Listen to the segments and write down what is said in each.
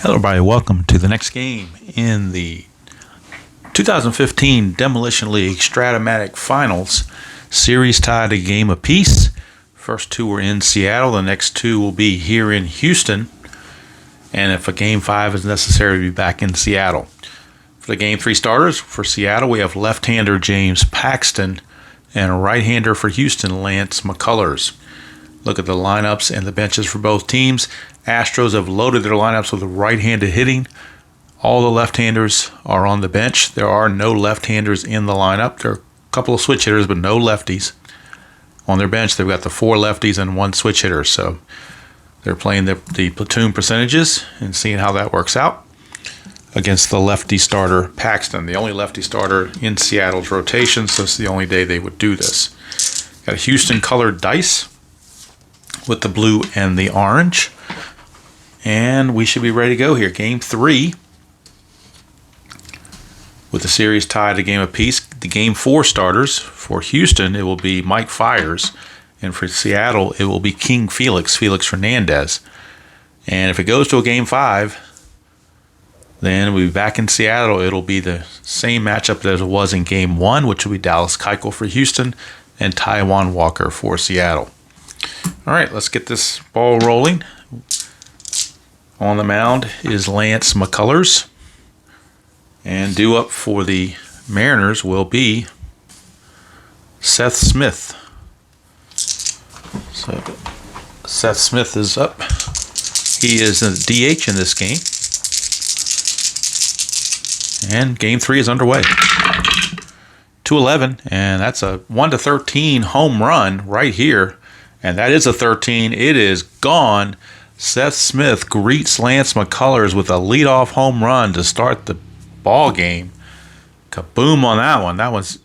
Hello, everybody. Welcome to the next game in the 2015 Demolition League Strat-O-Matic Finals. Series tied a game apiece. First two were in Seattle. The next two will be here in Houston. And if a Game 5 is necessary, we'll be back in Seattle. For the Game 3 starters, for Seattle, we have left-hander James Paxton and right-hander for Houston, Lance McCullers. Look at the lineups and the benches for both teams. Astros have loaded their lineups with right-handed hitting. All the left-handers are on the bench. There are no left-handers in the lineup. There are a couple of switch hitters, but no lefties. On their bench, they've got the 4 lefties and 1 switch hitter. So they're playing the platoon percentages and seeing how that works out against the lefty starter Paxton, the only lefty starter in Seattle's rotation. So this is the only day they would do this. Got a Houston colored dice with the blue and the orange. And we should be ready to go here. Game 3. With the series tied a game apiece. The Game 4 starters. For Houston, it will be Mike Fiers. And for Seattle, it will be King Felix Hernandez. And if it goes to a Game 5, then we'll be back in Seattle. It'll be the same matchup as it was in Game 1, which will be Dallas Keuchel for Houston and Taijuan Walker for Seattle. All right, let's get this ball rolling. On the mound is Lance McCullers. And due up for the Mariners will be Seth Smith. So Seth Smith is up. He is a DH in this game. And Game 3 is underway. 2-11, and that's a 1-13 home run right here. And that is a 13. It is gone. Seth Smith greets Lance McCullers with a leadoff home run to start the ball game. Kaboom on that one. That one's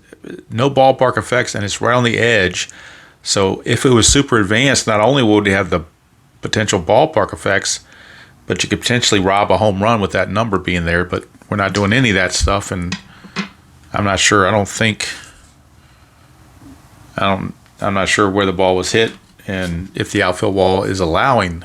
no ballpark effects, and it's right on the edge. So if it was super advanced, not only would you have the potential ballpark effects, but you could potentially rob a home run with that number being there. But we're not doing any of that stuff, and I'm not sure. I'm not sure where the ball was hit and if the outfield wall is allowing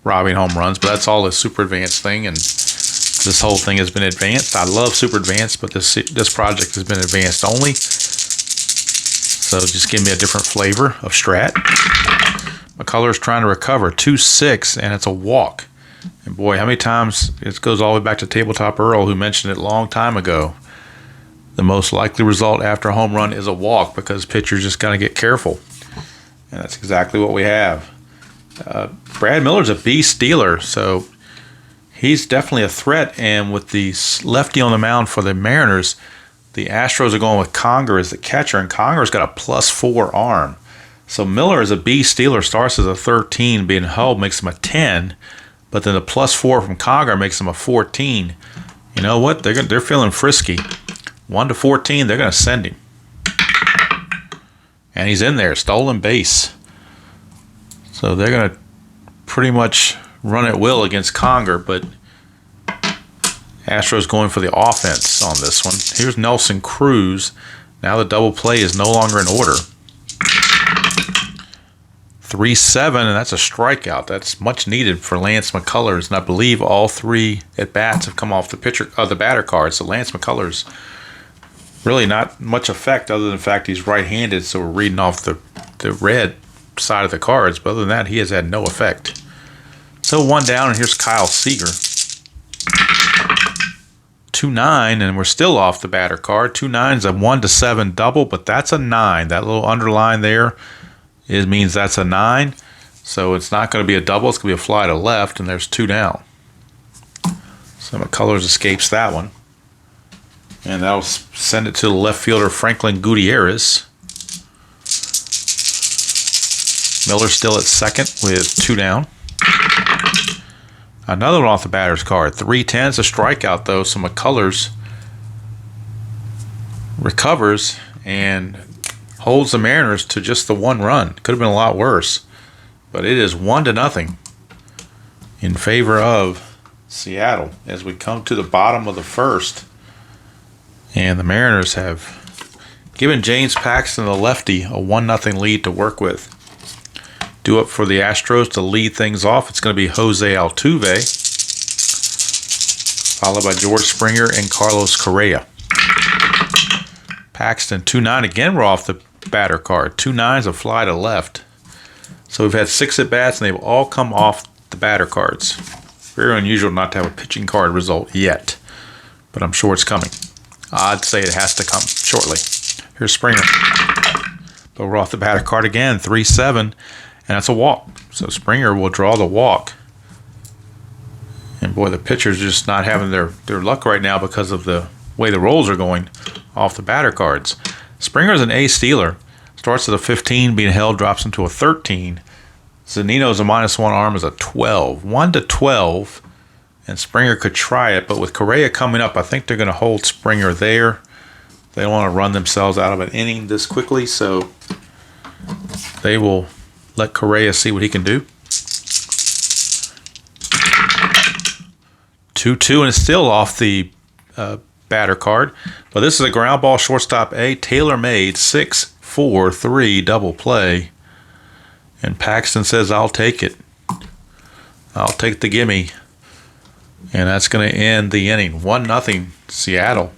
robbing home runs, but that's all a super advanced thing, and this whole thing has been advanced. I love super advanced, but this project has been advanced only, so just give me a different flavor of Strat. McCullers trying to recover 2-6, and it's a walk. And boy, how many times it goes all the way back to Tabletop Earl, who mentioned it a long time ago. The most likely result after a home run is a walk because pitchers just got to get careful, and that's exactly what we have. Brad Miller's a beast dealer, so he's definitely a threat. And with the lefty on the mound for the Mariners, the Astros are going with Conger as the catcher, and Conger's got a +4 arm. So Miller is a beast dealer, starts as a 13, being held makes him a 10, but then the +4 from Conger makes him a 14. You know what? They're feeling frisky. 1-14, they're going to send him. And he's in there, stolen base. So they're going to pretty much run at will against Conger, but Astros going for the offense on this one. Here's Nelson Cruz. Now the double play is no longer in order. 3-7, and that's a strikeout. That's much needed for Lance McCullers, and I believe all 3 at-bats have come off the batter card. So Lance McCullers, really not much effect other than the fact he's right-handed, so we're reading off the red side of the cards, but other than that, he has had no effect. So 1 down, and here's Kyle Seager. 2-9, and we're still off the batter card. 2-9 is a 1-7 double, but that's a 9. That little underline there means that's a 9. So it's not going to be a double, it's going to be a fly to left, and there's 2 down. So McCullers escapes that one. And that'll send it to the left fielder, Franklin Gutierrez. Miller still at second with 2 down. Another one off the batter's card. 3-10 is a strikeout, though, so McCullers recovers and holds the Mariners to just the 1 run. Could have been a lot worse, but it is 1-0 in favor of Seattle as we come to the bottom of the first. And the Mariners have given James Paxton, the lefty, a 1-0 lead to work with. Due up for the Astros to lead things off, it's going to be Jose Altuve. followed by George Springer and Carlos Correa. Paxton 2-9. Again, we're off the batter card. 2 9s, a fly to left. So we've had 6 at-bats, and they've all come off the batter cards. Very unusual not to have a pitching card result yet, but I'm sure it's coming. I'd say it has to come shortly. Here's Springer. But we're off the batter card again, 3-7, and that's a walk. So Springer will draw the walk. And boy, the pitchers just not having their luck right now because of the way the rolls are going off the batter cards. Springer's an ace stealer. Starts at a 15, being held, drops into a 13. Zunino's a -1 arm is a 12. 1-12, and Springer could try it, but with Correa coming up, I think they're going to hold Springer there. They don't want to run themselves out of an inning this quickly, so they will let Correa see what he can do. 2-2, and it's still off the batter card. But this is a ground ball, shortstop A, tailor-made, 6-4-3 double play. And Paxton says, I'll take it. I'll take the gimme. And that's going to end the inning. 1-0 Seattle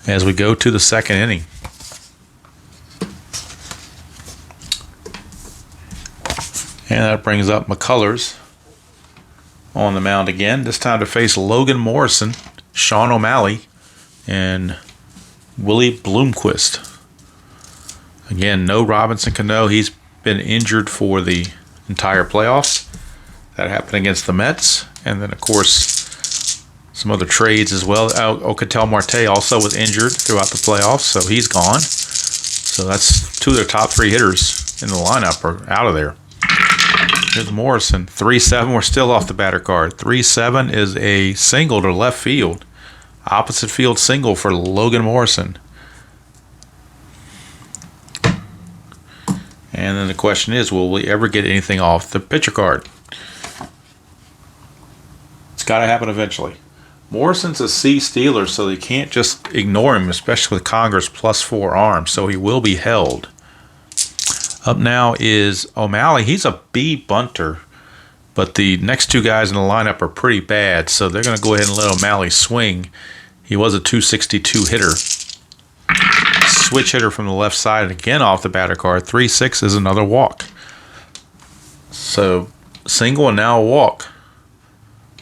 as we go to the second inning. And that brings up McCullers on the mound again. This time to face Logan Morrison, Sean O'Malley, and Willie Bloomquist. Again, no Robinson Cano. He's been injured for the entire playoffs. That happened against the Mets. And then, of course, some other trades as well. Oketel Marte also was injured throughout the playoffs, so he's gone. So that's 2 of their top 3 hitters in the lineup are out of there. Here's Morrison. 3-7. We're still off the batter card. 3-7 is a single to left field. Opposite field single for Logan Morrison. And then the question is, will we ever get anything off the pitcher card? It's got to happen eventually. Morrison's a C stealer, so you can't just ignore him, especially with Conger's +4 arm, so he will be held. Up now is O'Malley. He's a B bunter, but the next 2 guys in the lineup are pretty bad, so they're going to go ahead and let O'Malley swing. He was a .262 hitter. Switch hitter from the left side, and again off the batter card. 3-6 is another walk. So single and now a walk.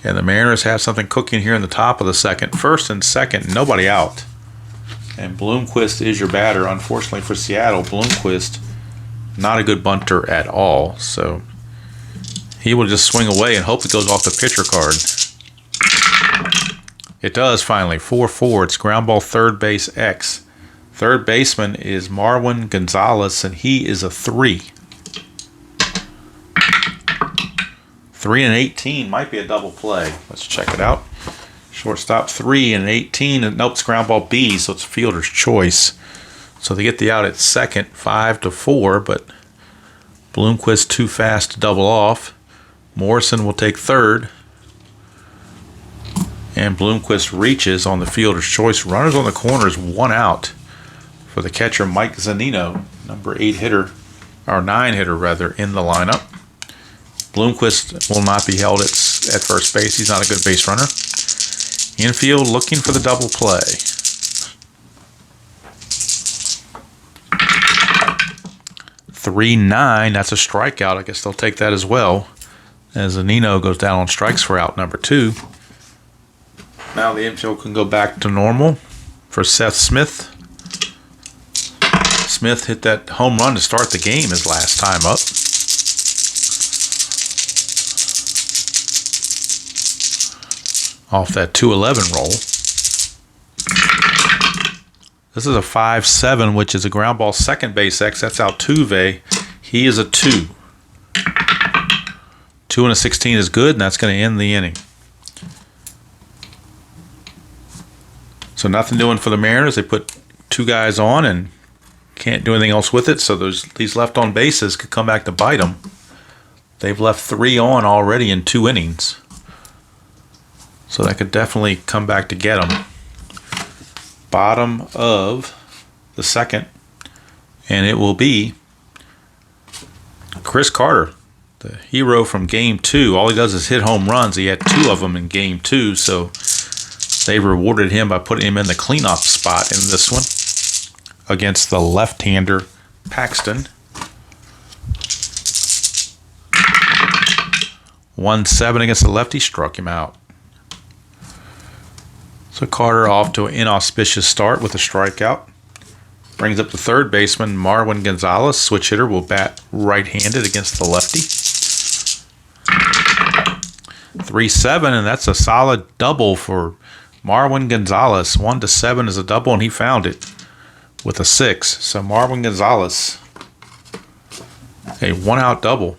And the Mariners have something cooking here in the top of the second. First and second, nobody out. And Bloomquist is your batter. Unfortunately for Seattle, Bloomquist, not a good bunter at all. So he will just swing away and hope it goes off the pitcher card. It does finally. 4-4. It's ground ball, third base X. Third baseman is Marwin Gonzalez, and he is a 3. 3-18 might be a double play. Let's check it out. Shortstop 3-18, and nope, it's ground ball B, so it's fielder's choice. So they get the out at second, 5-4, but Bloomquist too fast to double off. Morrison will take third, and Bloomquist reaches on the fielder's choice. Runners on the corners, 1 out for the catcher Mike Zunino, number 8 hitter, or 9 hitter rather, in the lineup. Bloomquist will not be held at first base. He's not a good base runner. Infield looking for the double play. .39, that's a strikeout. I guess they'll take that as well, as Zunino goes down on strikes for out number 2. Now the infield can go back to normal for Seth Smith. Smith hit that home run to start the game his last time up. Off that 2-11 roll. This is a 5-7, which is a ground ball, second base X. That's Altuve. He is a 2. 2-16 is good, and that's going to end the inning. So nothing doing for the Mariners. They put 2 guys on and can't do anything else with it. So these left on bases could come back to bite them. They've left 3 on already in 2 innings. So that could definitely come back to get them. Bottom of the second. And it will be Chris Carter, the hero from Game 2. All he does is hit home runs. He had 2 of them in Game 2. So They rewarded him by putting him in the cleanup spot in this one against the left-hander Paxton. 1-7 against the lefty, struck him out. So Carter off to an inauspicious start with a strikeout. Brings up the third baseman, Marwin Gonzalez, switch hitter, will bat right-handed against the lefty. 3-7, and that's a solid double for Marwin Gonzalez. 1-7 is a double, and he found it with a 6. So Marwin Gonzalez, a one-out double.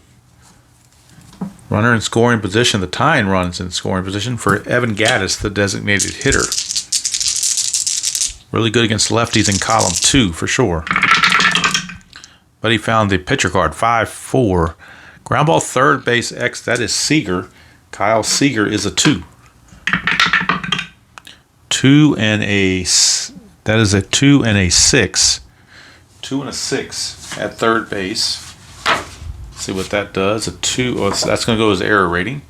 Runner in scoring position. The tying runs in scoring position for Evan Gaddis, the designated hitter. Really good against lefties in column 2 for sure. But he found the pitcher card, 5-4. Ground ball third base X, that is Seager. Kyle Seager is a 2. 2 and a, that is a 2 and a 6. 2 and a 6 at third base. See what that does. A 2. Oh, that's going to go as error rating.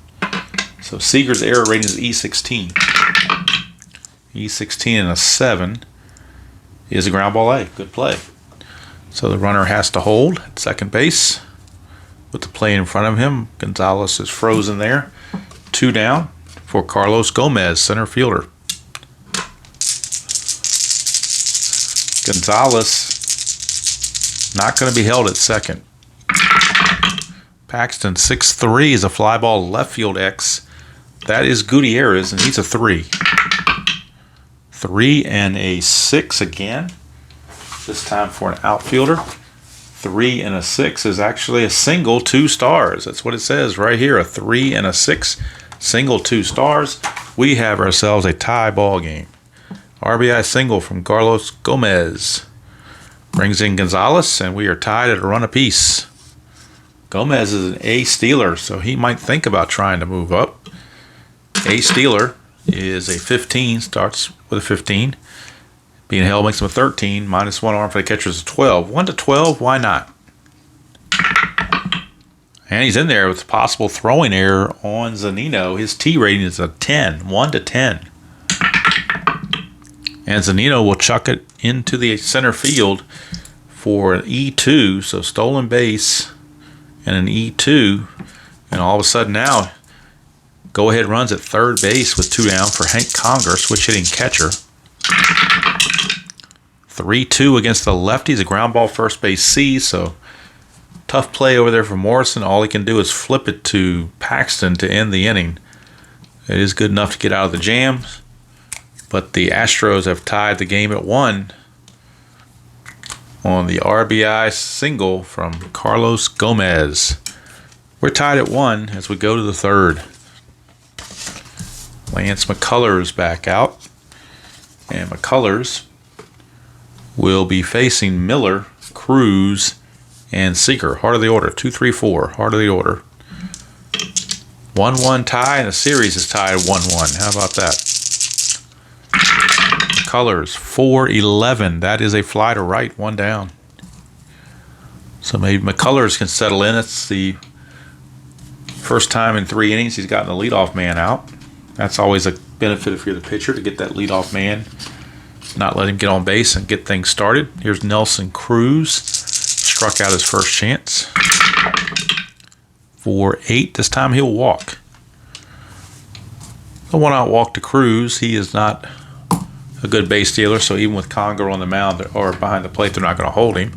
So Seager's error rating is E16. E16 and a 7 is a ground ball A. Good play. So the runner has to hold at second base with the play in front of him. Gonzalez is frozen there. 2 down for Carlos Gomez, center fielder. Gonzalez not going to be held at second. Paxton, 6-3 is a fly ball left field X. That is Gutierrez, and he's a 3. 3 and a 6 again. This time for an outfielder. 3 and a 6 is actually a single, 2 stars. That's what it says right here, a 3 and a 6, single, 2 stars. We have ourselves a tie ball game. RBI single from Carlos Gomez. Brings in Gonzalez, and we are tied at a run apiece. Gomez is an A stealer, so he might think about trying to move up. A stealer is a 15, starts with a 15. Being held makes him a 13. -1 arm for the catcher is a 12. 1-12, why not? And he's in there with possible throwing error on Zunino. His T rating is a 10, 1-10. And Zunino will chuck it into the center field for an E2, so stolen base and an E2. And all of a sudden now, go-ahead runs at third base with 2 down for Hank Conger, switch-hitting catcher. 3-2 against the lefties, a ground ball first base C, so tough play over there for Morrison. All he can do is flip it to Paxton to end the inning. It is good enough to get out of the jam, but the Astros have tied the game at 1 on the RBI single from Carlos Gomez. We're tied at 1 as we go to the third. Lance McCullers back out, and McCullers will be facing Miller, Cruz, and Seager. Heart of the order, 2-3-4, heart of the order. 1-1 tie, and the series is tied 1-1. How about that? McCullers, 4-11. That is a fly to right, 1 down. So maybe McCullers can settle in. It's the first time in 3 innings he's gotten the leadoff man out. That's always a benefit if you're the pitcher, to get that leadoff man, not let him get on base and get things started. Here's Nelson Cruz. Struck out his first chance. For 8. This time he'll walk. The 1-out walk to Cruz. He is not a good base stealer, so even with Conger on the mound or behind the plate, they're not going to hold him.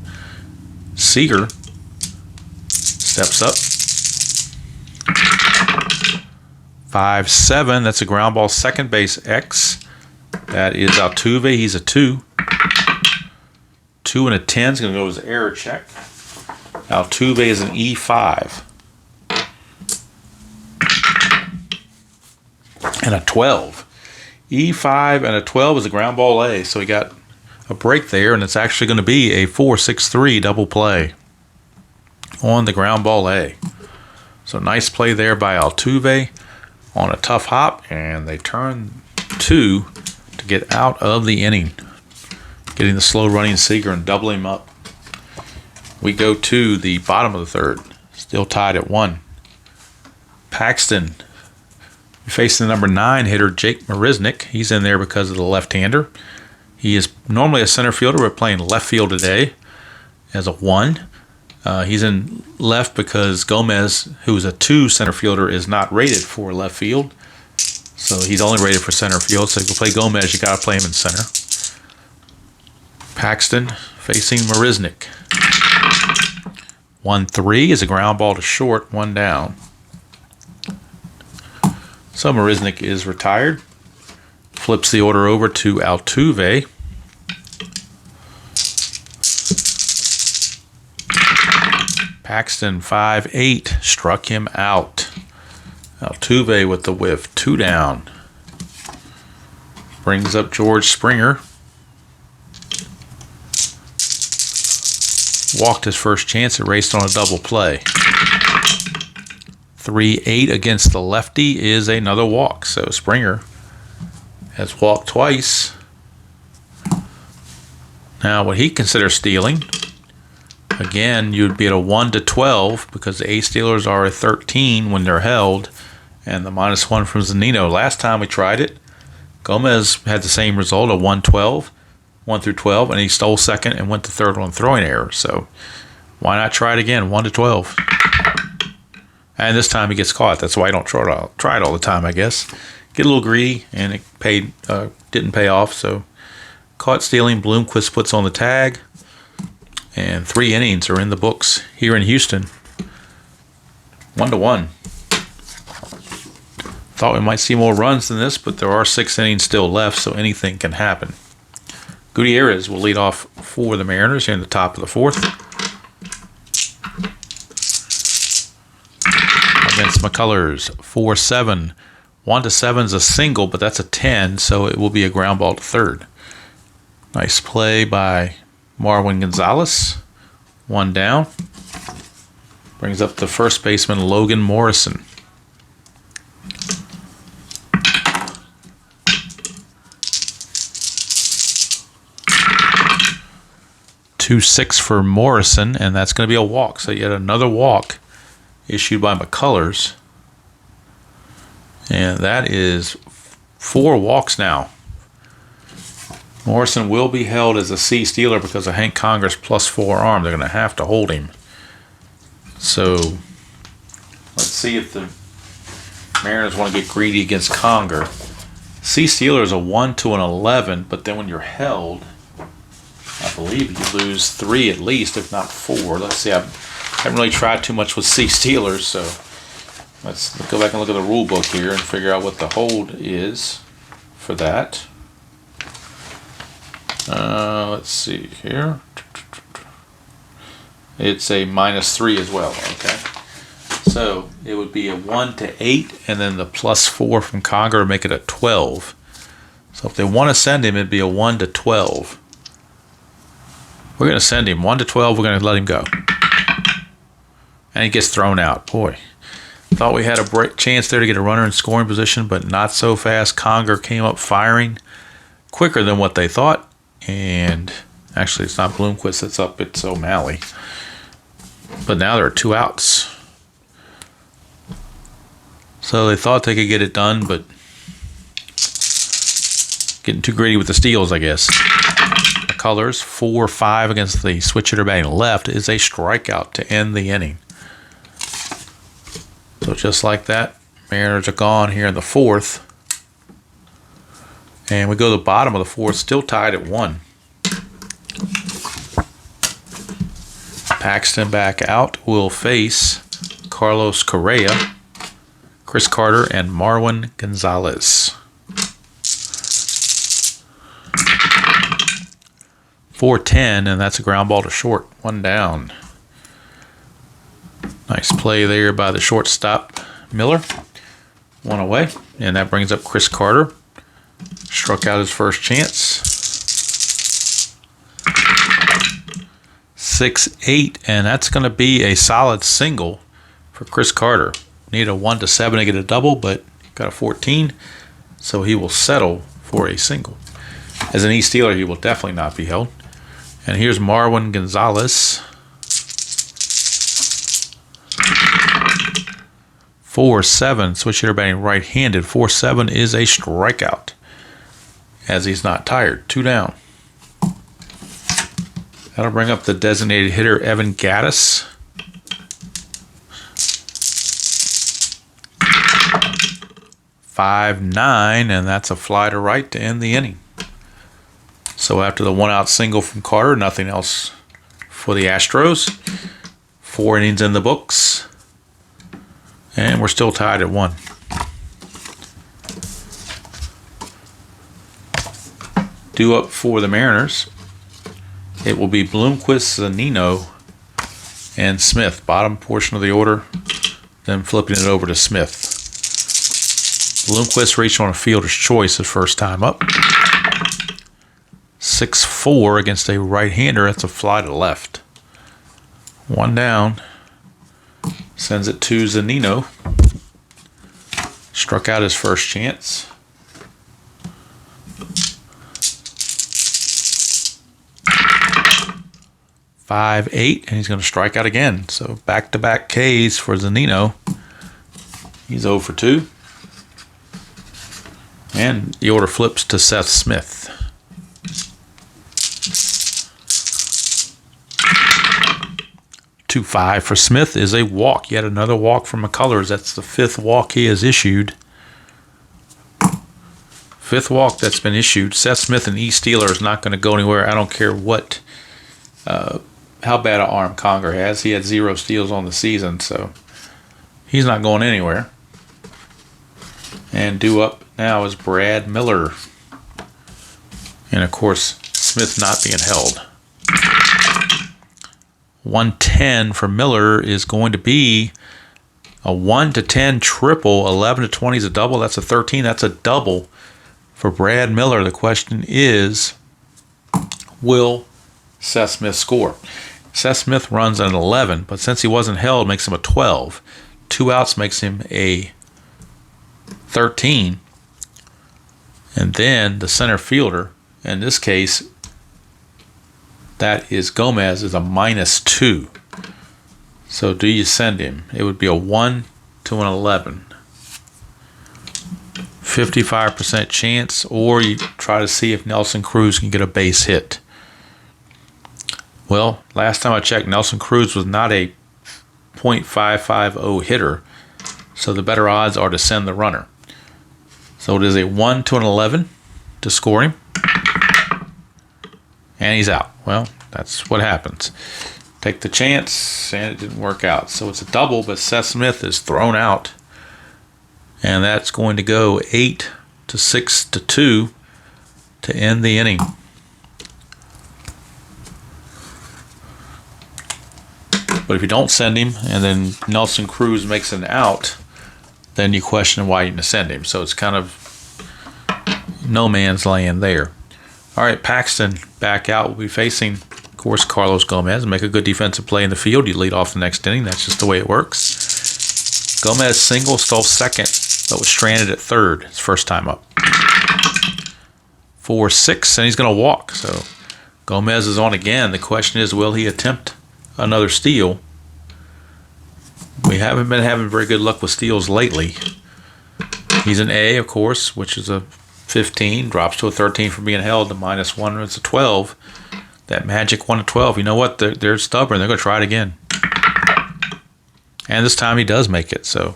Seager steps up. 5-7. That's a ground ball second base X. That is Altuve. He's a 2. 2 and a 10 is going to go as error check. Altuve is an E5. And a 12. E5 and a 12 is a ground ball A. So we got a break there, and it's actually going to be a 4-6-3 double play on the ground ball A. So nice play there by Altuve on a tough hop, and they turn 2 to get out of the inning, getting the slow running Seager and doubling him up. We go to the bottom of the third, still tied at 1. Paxton Facing the number 9 hitter, Jake Marisnick. He's in there because of the left-hander. He is normally a center fielder. We're playing left field today as a 1. He's in left because Gomez, who's a 2 center fielder, is not rated for left field. So he's only rated for center field. So if you play Gomez, you got to play him in center. Paxton facing Marisnick. 1-3 is a ground ball to short, 1 down. So Marisnick is retired. Flips the order over to Altuve. Paxton 5-8 struck him out. Altuve with the whiff, 2 down. Brings up George Springer. Walked his first chance, it raced on a double play. 3-8 against the lefty is another walk. So Springer has walked twice. Now what he considers stealing, again, you'd be at a 1-12 because the ace stealers are a 13 when they're held, and the -1 from Zunino. Last time we tried it, Gomez had the same result, a 1-12, 1-12, and he stole second and went to third on throwing error. So why not try it again, 1-12? And this time he gets caught. That's why I don't try it all the time, I guess. Get a little greedy, and it didn't pay off. So caught stealing. Bloomquist puts on the tag, and 3 innings are in the books here in Houston. 1-1. Thought we might see more runs than this, but there are 6 innings still left, so anything can happen. Gutierrez will lead off for the Mariners here in the top of the 4th. Against McCullers, 4-7. 1-7 is a single, but that's a 10, so it will be a ground ball to third. Nice play by Marwin Gonzalez. 1 down. Brings up the first baseman, Logan Morrison. 2-6 for Morrison, and that's going to be a walk. So yet another walk issued by McCullers. And that is 4 walks now. Morrison will be held as a C stealer because of Hank Conger's +4 arm. They're going to have to hold him. So let's see if the Mariners want to get greedy against Conger. C stealer is a 1-11, but then when you're held, I believe you lose 3 at least, if not 4. Let's see. I haven't really tried too much with C stealers, so let's go back and look at the rule book here and figure out what the hold is for that. Let's see here. It's a -3 as well. Okay, so it would be a 1-8, and then the +4 from Conger would make it a 12. So if they want to send him, it'd be a 1-12. We're going to send him 1-12. We're going to let him go. And he gets thrown out. Boy, thought we had a chance there to get a runner in scoring position, but not so fast. Conger came up firing quicker than what they thought. And actually, it's not Bloomquist that's up. It's O'Malley. But now there are 2 outs. So they thought they could get it done, but getting too greedy with the steals, I guess. Colors 4-5 against the switch hitter batting left is a strikeout to end the inning. So just like that, Mariners are gone here in the 4th. And we go to the bottom of the 4th, still tied at 1. Paxton back out will face Carlos Correa, Chris Carter, and Marwin Gonzalez. 4-10, and that's a ground ball to short. 1 down. Nice play there by the shortstop, Miller. 1 away, and that brings up Chris Carter. Struck out his first chance. 6-8, and that's going to be a solid single for Chris Carter. Need a 1-7 to get a double, but got a 14, so he will settle for a single. As an East Steeler, he will definitely not be held. And here's Marwin Gonzalez. 4-7. Switch hitter batting right-handed. 4-7 is a strikeout, as he's not tired. 2 down. That'll bring up the designated hitter, Evan Gaddis. 5-9, and that's a fly to right to end the inning. So after the 1-out single from Carter, nothing else for the Astros. 4 innings in the books, and we're still tied at 1. Due up for the Mariners, it will be Bloomquist, Zunino, and Smith. Bottom portion of the order, then flipping it over to Smith. Bloomquist reached on a fielder's choice his first time up. 6-4 against a right-hander. That's a fly to left. 1 down. Sends it to Zunino. Struck out his first chance. "5-8, and he's going to strike out again. So back-to-back Ks for Zunino. He's 0 for 2. And the order flips to Seth Smith. "2-5 for Smith is a walk. Yet another walk from McCullers. That's the 5th walk he has issued. 5th walk that's been issued. Seth Smith, an E-stealer, is not going to go anywhere. I don't care what, how bad an arm Conger has. He had 0 steals on the season, so he's not going anywhere. And due up now is Brad Miller. And of course, Smith not being held. 110 for Miller is going to be a 1-10 triple. 11-20 is a double. That's a 13. That's a double for Brad Miller. The question is, will Seth Smith score? Seth Smith runs an 11, but since he wasn't held, makes him a 12. 2 outs makes him a 13. And then the center fielder, in this case, that is Gomez, is a -2. So do you send him? It would be a 1 to an 11. 55% chance, or you try to see if Nelson Cruz can get a base hit. Well, last time I checked, Nelson Cruz was not a .550 hitter, so the better odds are to send the runner. So it is a 1 to an 11 to score him. And he's out. Well, that's what happens. Take the chance, and it didn't work out. So it's a double, but Seth Smith is thrown out. And that's going to go 8-6-2 to end the inning. But if you don't send him, and then Nelson Cruz makes an out, then you question why you didn't send him. So it's kind of no man's land there. All right, Paxton back out. Will be facing, of course, Carlos Gomez. Make a good defensive play in the field. You lead off the next inning. That's just the way it works. Gomez single, stole second, but was stranded at third his first time up. 4-6, and he's going to walk. So Gomez is on again. The question is, will he attempt another steal? We haven't been having very good luck with steals lately. He's an A, of course, which is a 15, drops to a 13 for being held. The -1 is a 12. That magic 1 to 12. You know what? They're stubborn. They're going to try it again. And this time he does make it. So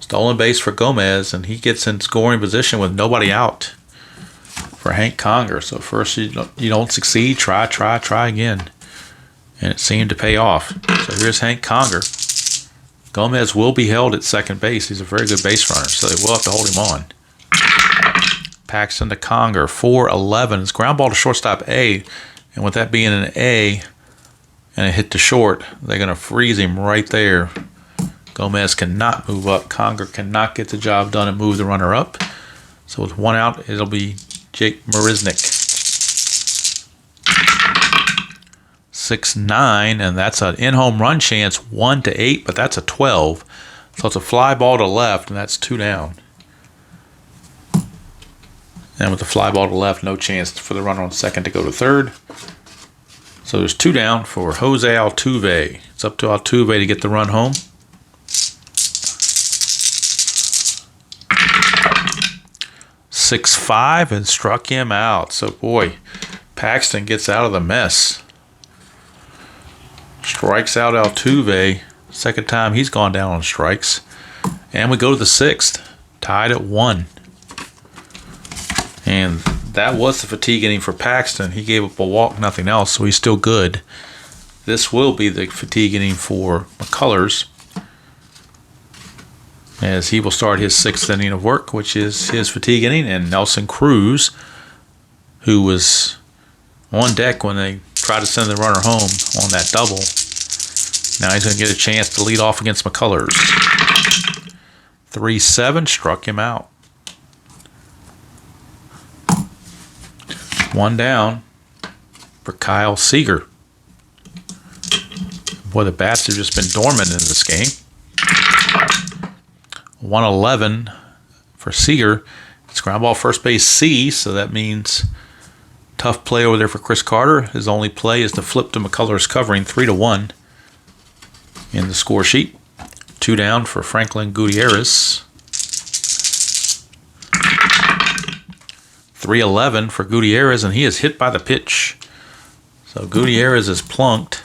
stolen base for Gomez, and he gets in scoring position with nobody out for Hank Conger. So first you don't succeed, try again. And it seemed to pay off. So here's Hank Conger. Gomez will be held at second base. He's a very good base runner, so they will have to hold him on. Paxton to Conger, 4-11. It's ground ball to shortstop A, and with that being an A and a hit to short, they're going to freeze him right there. Gomez cannot move up. Conger cannot get the job done and move the runner up. So with 1 out, it'll be Jake Marisnick. 6-9, and that's an in-home run chance, 1-8, but that's a 12. So it's a fly ball to left, and that's 2 down. And with the fly ball to left, no chance for the runner on second to go to third. So there's 2 down for Jose Altuve. It's up to Altuve to get the run home. 6-5 and struck him out. So, boy, Paxton gets out of the mess. Strikes out Altuve. Second time he's gone down on strikes. And we go to the 6th, tied at 1. And that was the fatigue inning for Paxton. He gave up a walk, nothing else, so he's still good. This will be the fatigue inning for McCullers, as he will start his 6th inning of work, which is his fatigue inning. And Nelson Cruz, who was on deck when they tried to send the runner home on that double, now he's going to get a chance to lead off against McCullers. 3-7, struck him out. 1 down for Kyle Seager. Boy, the bats have just been dormant in this game. 1-11 for Seager. It's ground ball first base C, so that means tough play over there for Chris Carter. His only play is to flip to McCullers covering 3-1 in the score sheet. 2 down for Franklin Gutierrez. 3-11 for Gutierrez, and he is hit by the pitch. So Gutierrez is plunked.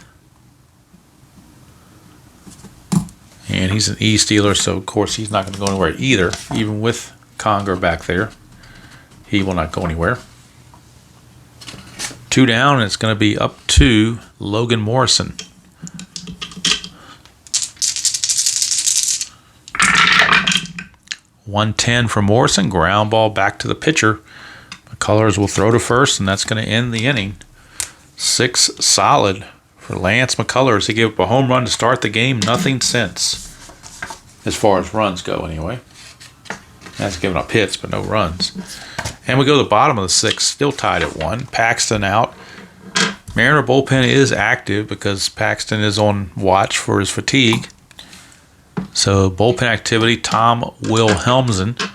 And he's an E stealer, so of course he's not going to go anywhere either. Even with Conger back there, he will not go anywhere. 2 down, and it's going to be up to Logan Morrison. 1-10 for Morrison. Ground ball back to the pitcher. McCullers will throw to first, and that's going to end the inning. 6 solid for Lance McCullers. He gave up a home run to start the game. Nothing since, as far as runs go anyway. Has given up hits, but no runs. And we go to the bottom of the 6th, still tied at 1. Paxton out. Mariner bullpen is active because Paxton is on watch for his fatigue. So bullpen activity, Tom Wilhelmsen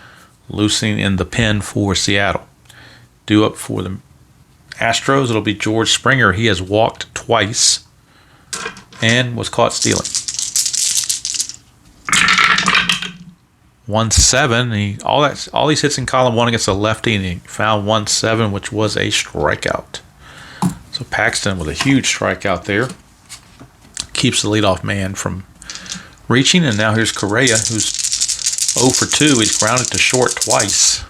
loosening in the pen for Seattle. Due up for the Astros, it'll be George Springer. He has walked twice and was caught stealing. 1-7. All these hits in column 1 against a lefty, and he found 1-7, which was a strikeout. So Paxton with a huge strikeout there keeps the leadoff man from reaching. And now here's Correa, who's 0 for 2. He's grounded to short twice.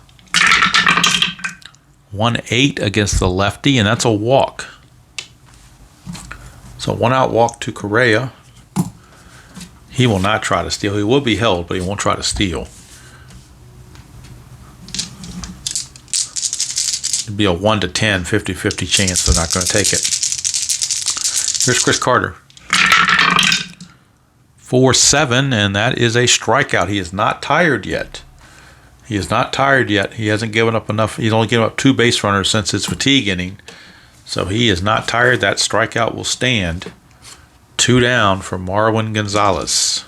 1-8 against the lefty, and that's a walk. So 1-out walk to Correa. He will not try to steal. He will be held, but he won't try to steal. It'd be a 1-10, 50-50 chance they're not going to take it. Here's Chris Carter. 4-7, and that is a strikeout. He is not tired yet. He is not tired yet. He hasn't given up enough. He's only given up 2 base runners since his fatigue inning. So he is not tired. That strikeout will stand. 2 down for Marwin Gonzalez.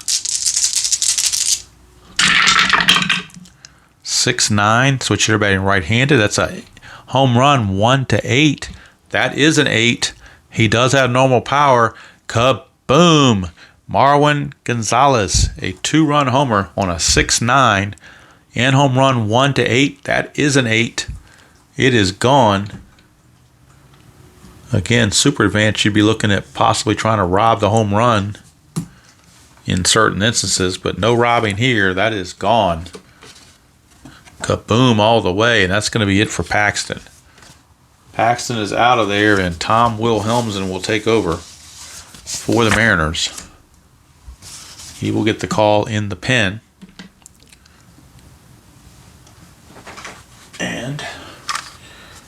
6-9. Switch hitter batting right-handed. That's a home run, 1-8. That is an 8. He does have normal power. Kaboom! Marwin Gonzalez, a 2-run homer on a 6-9 and home run, 1-8. That is an 8. It is gone. Again, super advanced. You'd be looking at possibly trying to rob the home run in certain instances, but no robbing here. That is gone. Kaboom all the way, and that's going to be it for Paxton. Paxton is out of there, and Tom Wilhelmsen will take over for the Mariners. He will get the call in the pen. And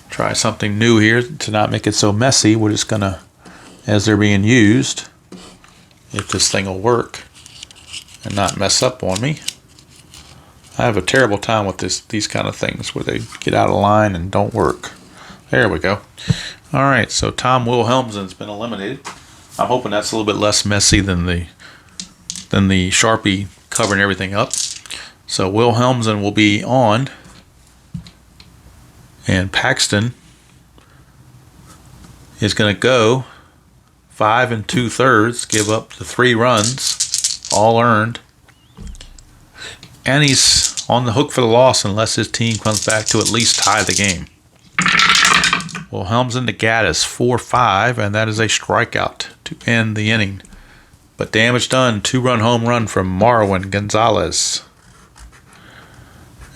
try something new here to not make it so messy. We're just going to, as they're being used, if this thing will work and not mess up on me. I have a terrible time with these kind of things where they get out of line and don't work. There we go. All right, so Tom Wilhelmsen's been eliminated. I'm hoping that's a little bit less messy than the Sharpie covering everything up. So Wilhelmsen will be on, and Paxton is going to go 5 2/3, give up the 3 runs, all earned, and he's on the hook for the loss unless his team comes back to at least tie the game. Wilhelmsen to Gaddis, 4-5, and that is a strikeout to end the inning. But damage done, 2-run home run from Marwin Gonzalez.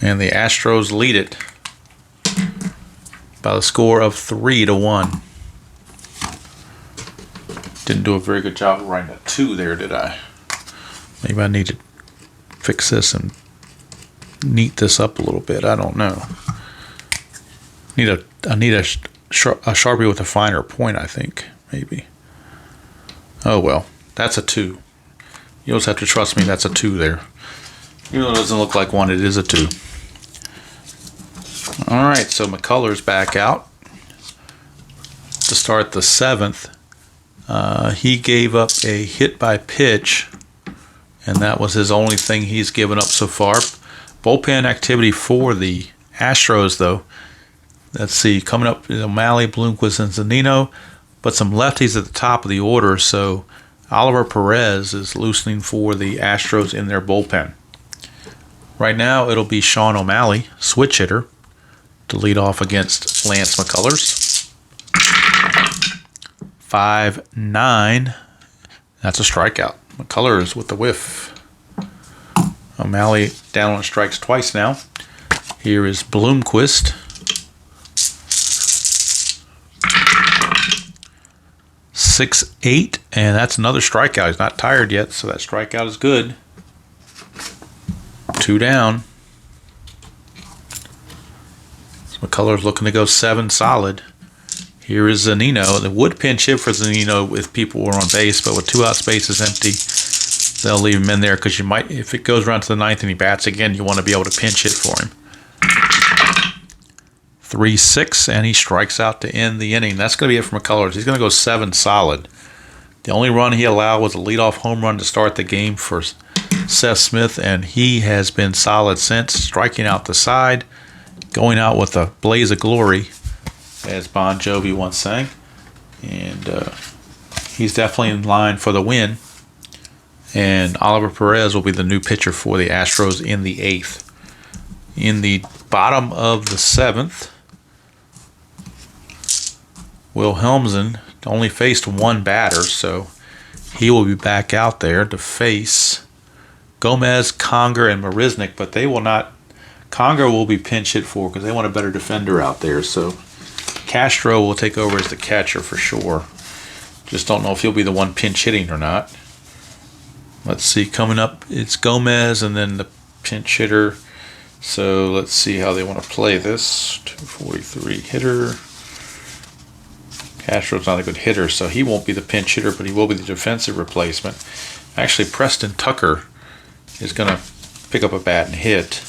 And the Astros lead it by the score of 3-1. Didn't do a very good job of writing a 2 there, did I? Maybe I need to fix this and neat this up a little bit. I don't know. I need a Sharpie with a finer point, I think. Maybe. Oh, well. That's a 2. You just have to trust me, that's a 2 there. Even though it doesn't look like one, it is a 2. Alright, so McCullers back out to start the 7th. He gave up a hit by pitch, and that was his only thing he's given up so far. Bullpen activity for the Astros, though. Let's see, coming up, O'Malley, Bloomquist, and Zunino, but some lefties at the top of the order, so Oliver Perez is loosening for the Astros in their bullpen. Right now, it'll be Sean O'Malley, switch hitter, to lead off against Lance McCullers. 5-9. That's a strikeout. McCullers with the whiff. O'Malley down on strikes twice now. Here is Bloomquist. 6-8, and that's another strikeout. He's not tired yet, so that strikeout is good. 2 down. So McCullers looking to go 7 solid. Here is Zunino. The would pinch hit for Zunino if people were on base, but with 2 out spaces empty, they'll leave him in there because you might, if it goes around to the 9th and he bats again, you want to be able to pinch hit for him. 3-6, and he strikes out to end the inning. That's going to be it for McCullers. He's going to go 7 solid. The only run he allowed was a leadoff home run to start the game for Seth Smith, and he has been solid since, striking out the side, going out with a blaze of glory, as Bon Jovi once sang. And he's definitely in line for the win. And Oliver Perez will be the new pitcher for the Astros in the 8th. In the bottom of the 7th, Wilhelmsen only faced 1 batter, so he will be back out there to face Gomez, Conger, and Marisnik, but they will not. Conger will be pinch hit for because they want a better defender out there, so Castro will take over as the catcher for sure. Just don't know if he'll be the one pinch hitting or not. Let's see, coming up, it's Gomez and then the pinch hitter. So let's see how they want to play this. 243 hitter. Castro's not a good hitter, so he won't be the pinch hitter, but he will be the defensive replacement. Actually, Preston Tucker is going to pick up a bat and hit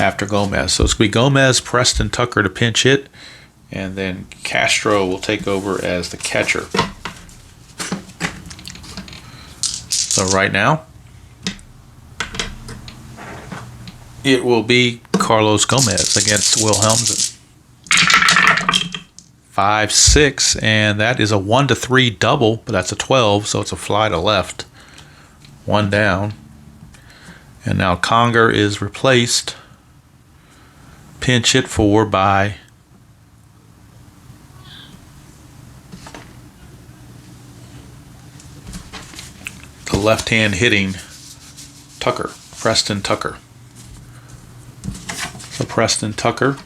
after Gomez. So it's going to be Gomez, Preston Tucker to pinch hit, and then Castro will take over as the catcher. So right now, it will be Carlos Gomez against Wilhelmsen. 5-6, and that is a 1-3 double, but that's a 12, so it's a fly to left. 1 down. And now Conger is replaced. Pinch hit for by the left-hand hitting Tucker, Preston Tucker. So Preston Tucker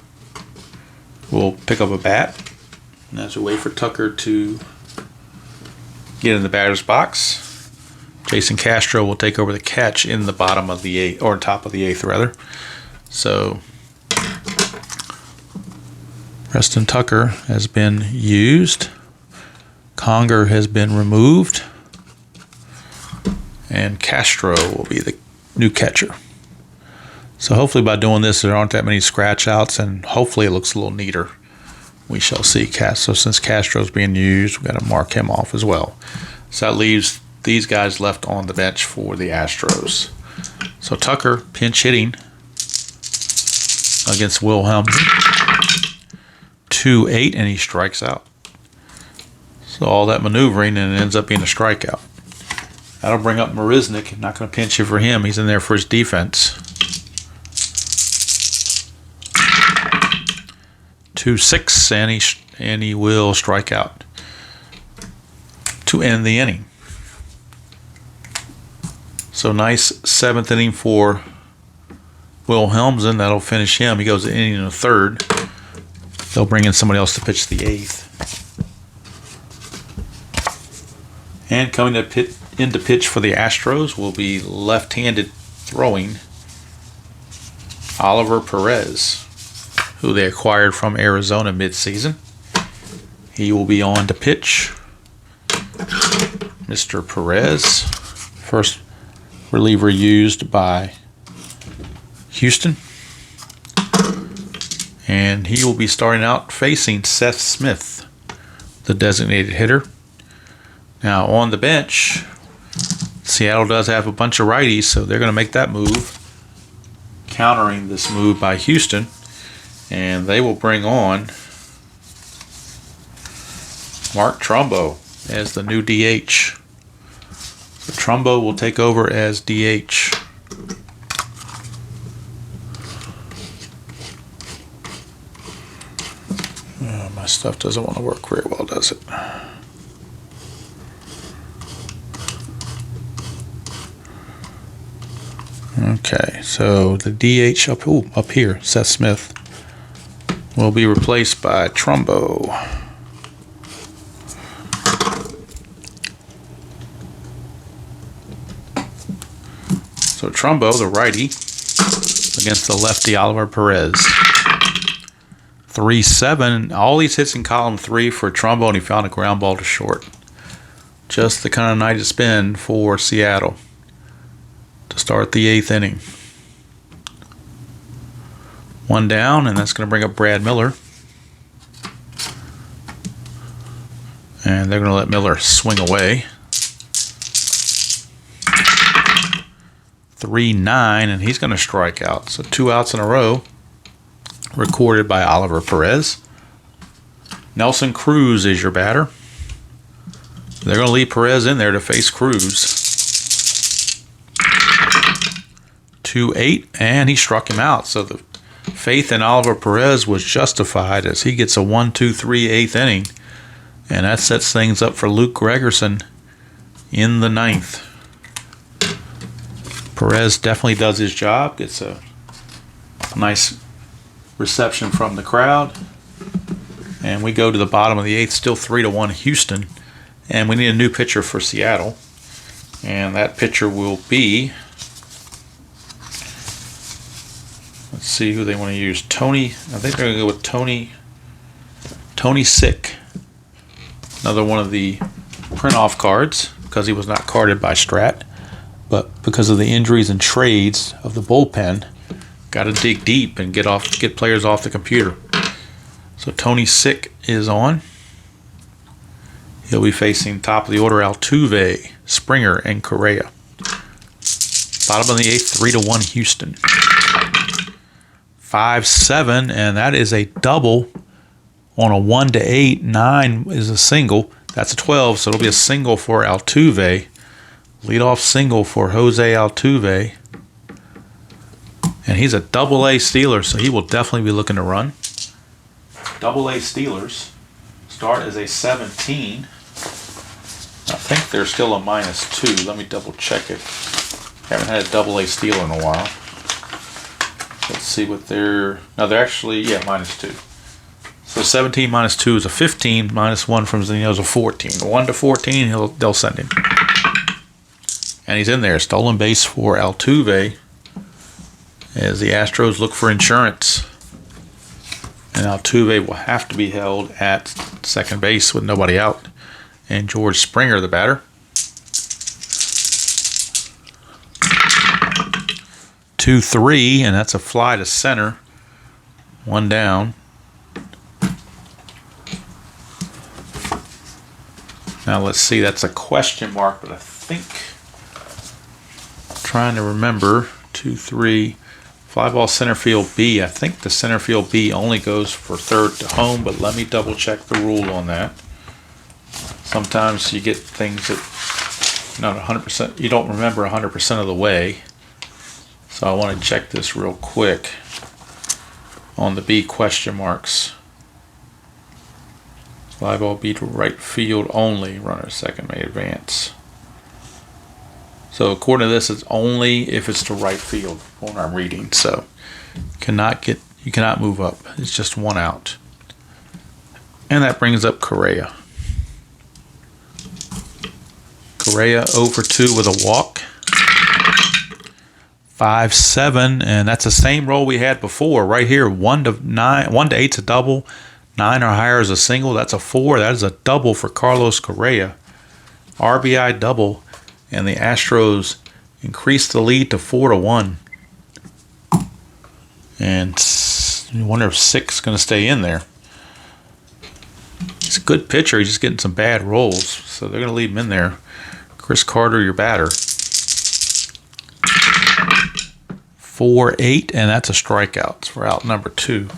will pick up a bat. And as we wait for Tucker to get in the batter's box, Jason Castro will take over the catch in the bottom of the 8th, or top of the 8th rather. So Preston Tucker has been used. Conger has been removed. And Castro will be the new catcher. So hopefully by doing this, there aren't that many scratch outs, and hopefully it looks a little neater. We shall see. So since Castro's being used, we've got to mark him off as well. So that leaves these guys left on the bench for the Astros. So Tucker pinch hitting against Wilhelmsen. 2-8, and he strikes out. So all that maneuvering, and it ends up being a strikeout. That'll bring up Marisnik. Not going to pinch you for him. He's in there for his defense. 2-6, and he will strike out to end the inning. So nice 7th inning for Will Helmsen. That'll finish him. He goes to inning in the 3rd. They'll bring in somebody else to pitch the 8th. And coming into pitch for the Astros will be left-handed throwing Oliver Perez, who they acquired from Arizona midseason. He will be on to pitch. Mr. Perez, first reliever used by Houston. And he will be starting out facing Seth Smith, the designated hitter. Now on the bench, Seattle does have a bunch of righties, so they're going to make that move, countering this move by Houston. And they will bring on Mark Trumbo as the new DH. So Trumbo will take over as DH. My stuff doesn't want to work very well, does it? Okay, so the DH up here, Seth Smith, will be replaced by Trumbo. So Trumbo, the righty, against the lefty Oliver Perez. 3-7. All these hits in column 3 for Trumbo, and he found a ground ball to short. Just the kind of night it's been for Seattle to start the 8th inning. 1 down, and that's going to bring up Brad Miller. And they're going to let Miller swing away. 3-9, and he's going to strike out. So 2 outs in a row recorded by Oliver Perez. Nelson Cruz is your batter. They're going to leave Perez in there to face Cruz. 2-8, and he struck him out. So the faith in Oliver Perez was justified as he gets a 1-2-3 8th inning. And that sets things up for Luke Gregerson in the 9th. Perez definitely does his job. Gets a nice reception from the crowd. And we go to the bottom of the 8th, still 3-1 Houston. And we need a new pitcher for Seattle. And that pitcher will be, let's see who they want to use. Tony, I think they're going to go with Tony Sick. Another one of the print-off cards, because he was not carded by Strat. But because of the injuries and trades of the bullpen, got to dig deep and get players off the computer. So Tony Sick is on. He'll be facing top of the order Altuve, Springer, and Correa. Bottom of the 8th, 3-1 Houston. 5-7, and that is a double on a 1-8. 9 is a single. That's a 12, so it'll be a single for Altuve. Leadoff single for Jose Altuve. And he's a double-A Steeler, so he will definitely be looking to run. Double-A Steelers start as a 17. I think they're still a -2. Let me double check it. Haven't had a double-A Steeler in a while. Let's see what they're... No, they're actually, yeah, -2. So 17 -2 is a 15. -1 from Zeno is a 14. 1-14, they'll send him. And he's in there. Stolen base for Altuve as the Astros look for insurance. And Altuve will have to be held at second base with nobody out. And George Springer, the batter. 2-3, and that's a fly to center. 1 down. Now let's see, that's a question mark, but I think, trying to remember, 2-3, fly ball center field B. I think the center field B only goes for third to home, but let me double check the rule on that. Sometimes you get things that not 100%. You don't remember 100% of the way. So I want to check this real quick on the B question marks. Fly ball be to right field only. Runner second may advance. So according to this, it's only if it's to right field when I'm reading. So you cannot move up. It's just one out. And that brings up Correa. Correa 0 for 2 with a walk. 5-7, and that's the same roll we had before. Right here, 1 to 8's a double, 9 or higher is a single. That's a 4. That is a double for Carlos Correa. RBI double, and the Astros increased the lead to 4-1. And you wonder if 6 is going to stay in there. He's a good pitcher. He's just getting some bad rolls, so they're going to leave him in there. Chris Carter, your batter. 4-8, and that's a strikeout for out number 2.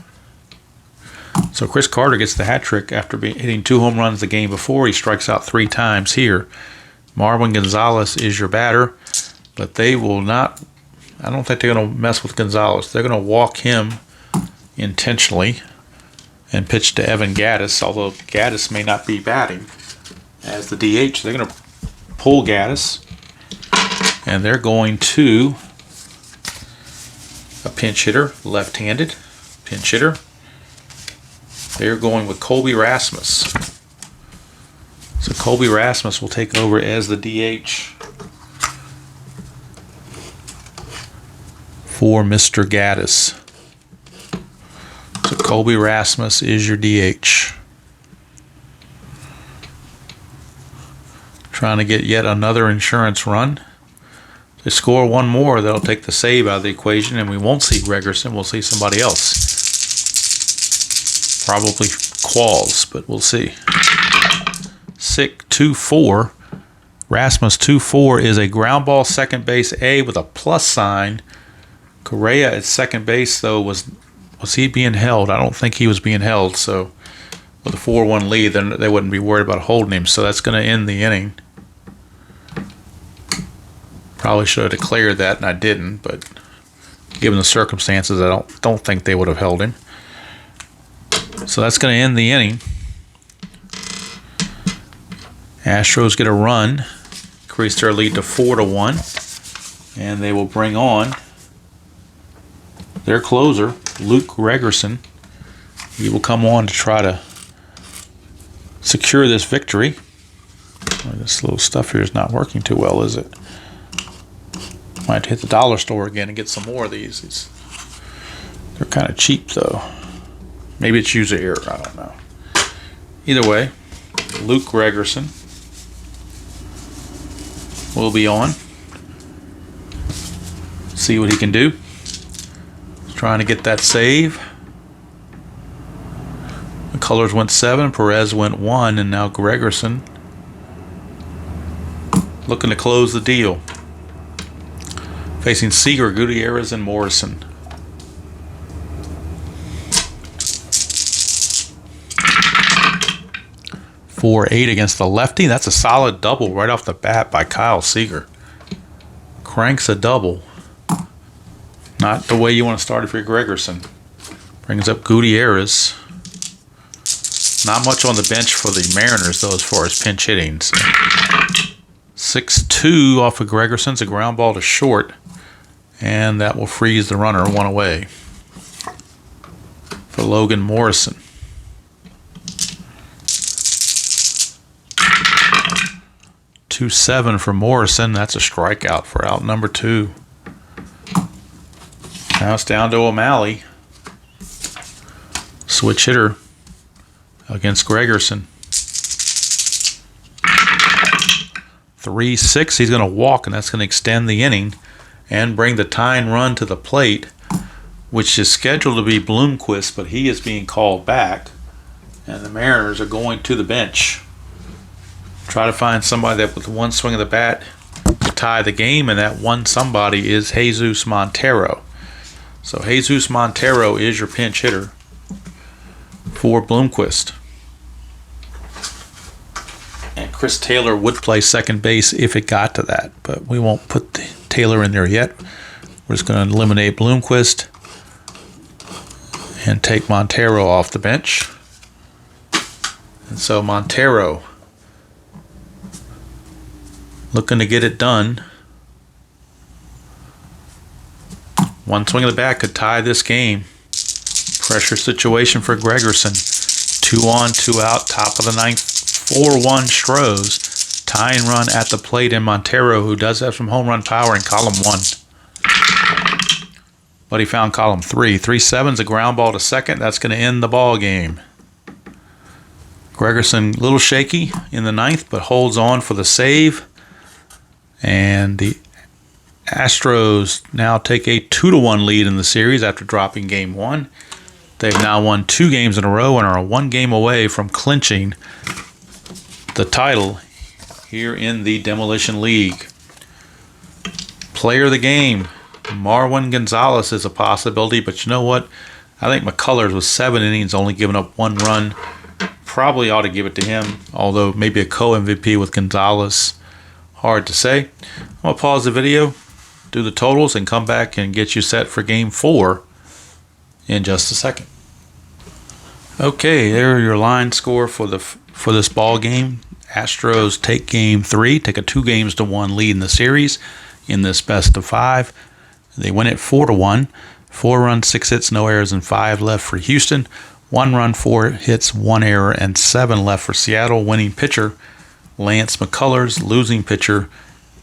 So Chris Carter gets the hat trick after hitting 2 home runs the game before. He strikes out 3 times here. Marwin Gonzalez is your batter, but they will not. I don't think they're going to mess with Gonzalez. They're going to walk him intentionally and pitch to Evan Gattis, although Gattis may not be batting as the DH. They're going to pull Gattis, and they're going to a pinch hitter, left-handed pinch hitter. They're going with Colby Rasmus. So Colby Rasmus will take over as the DH for Mr. Gattis. So Colby Rasmus is your DH. Trying to get yet another insurance run. They score one more, that'll take the save out of the equation, and we won't see Gregerson. We'll see somebody else. Probably Qualls, but we'll see. Sick 2-4. Rasmus 2-4 is a ground ball second base A with a plus sign. Correa at second base, though, was he being held? I don't think he was being held, so with a 4-1 lead, then they wouldn't be worried about holding him, so that's going to end the inning. Probably should have declared that, and I didn't, but given the circumstances, I don't think they would have held him. So that's going to end the inning. Astros get a run, increase their lead to 4-1, and they will bring on their closer, Luke Gregerson. He will come on to try to secure this victory. Well, this little stuff here is not working too well, is it? Might hit the dollar store again and get some more of these. They're kind of cheap, though. Maybe it's user error. I don't know. Either way, Luke Gregerson will be on. See what he can do. He's trying to get that save. The Colors went 7, Perez went 1, and now Gregerson looking to close the deal. Facing Seager, Gutierrez, and Morrison. .48 against the lefty. That's a solid double right off the bat by Kyle Seager. Cranks a double. Not the way you want to start if you're Gregerson. Brings up Gutierrez. Not much on the bench for the Mariners, though, as far as pinch hitting. 6-2 off of Gregerson's a ground ball to short. And that will freeze the runner 1 away for Logan Morrison. 2-7 for Morrison. That's a strikeout for out number 2. Now it's down to O'Malley. Switch hitter against Gregerson. 3-6. He's going to walk, and that's going to extend the inning and bring the tying run to the plate, which is scheduled to be Bloomquist, but he is being called back, and the Mariners are going to the bench. Try to find somebody that with one swing of the bat to tie the game, and that one somebody is Jesus Montero. So Jesus Montero is your pinch hitter for Bloomquist. And Chris Taylor would play second base if it got to that, but we won't put Taylor in there yet. We're just going to eliminate Bloomquist and take Montero off the bench. And so Montero looking to get it done. One swing of the bat could tie this game. Pressure situation for Gregerson. 2 on, 2 out, top of the ninth, 4-1 Stros. Tying run at the plate in Montero, who does have some home run power in column 1. But he found column 3. 3-7's a ground ball to second. That's going to end the ball game. Gregerson a little shaky in the ninth, but holds on for the save. And the Astros now take a 2-1 lead in the series after dropping game 1. They've now won 2 games in a row and are 1 game away from clinching the title here in the Demolition League. Player of the game, Marwin Gonzalez is a possibility, but you know what? I think McCullers with 7 innings, only giving up 1 run. Probably ought to give it to him, although maybe a co-MVP with Gonzalez. Hard to say. I'm going to pause the video, do the totals, and come back and get you set for game 4 in just a second. Okay, there are your line score for this ball game. Astros take game 3, take a 2-1 lead in the series in this best of 5. They win it 4-1. 4 runs, 6 hits, no errors, and 5 left for Houston. 1 run, 4 hits, 1 error, and 7 left for Seattle. Winning pitcher Lance McCullers, losing pitcher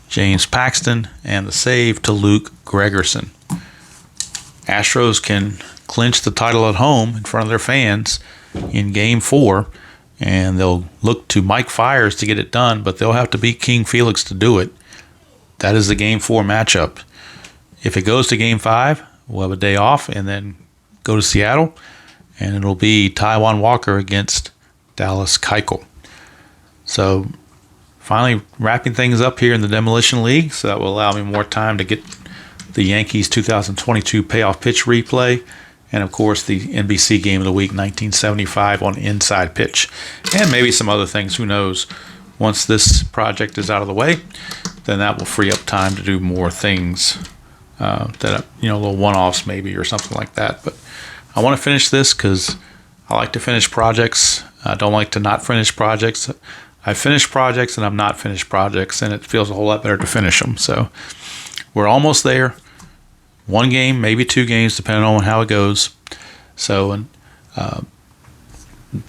James Paxton, and the save to Luke Gregerson. Astros can clinch the title at home in front of their fans in Game 4, and they'll look to Mike Fiers to get it done, but they'll have to beat King Felix to do it. That is the Game 4 matchup. If it goes to Game 5, we'll have a day off and then go to Seattle, and it'll be Taijuan Walker against Dallas Keuchel. So finally wrapping things up here in the Demolition League, so that will allow me more time to get the Yankees 2022 payoff pitch replay, and of course the NBC Game of the Week 1975 on Inside Pitch, and maybe some other things, who knows. Once this project is out of the way, then that will free up time to do more things, little one-offs maybe or something like that. But I want to finish this because I like to finish projects. I don't like to not finish projects. I finish projects and I'm not finished projects, and it feels a whole lot better to finish them. So we're almost there. 1 game, maybe 2 games, depending on how it goes. So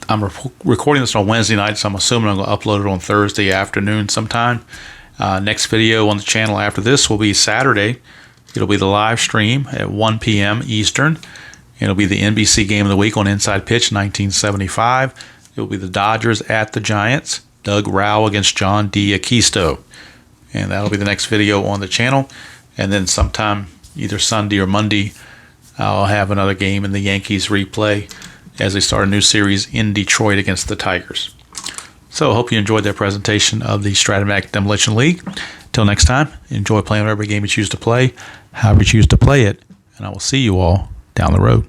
I'm recording this on Wednesday night, so I'm assuming I'm going to upload it on Thursday afternoon sometime. Next video on the channel after this will be Saturday. It'll be the live stream at 1 p.m. Eastern. It'll be the NBC Game of the Week on Inside Pitch 1975. It'll be the Dodgers at the Giants. Doug Rao against John D. Akisto. And that'll be the next video on the channel. And then sometime, either Sunday or Monday, I'll have another game in the Yankees replay as they start a new series in Detroit against the Tigers. So I hope you enjoyed that presentation of the Strat-O-Matic Demolition League. Till next time, enjoy playing whatever game you choose to play, however you choose to play it, and I will see you all down the road.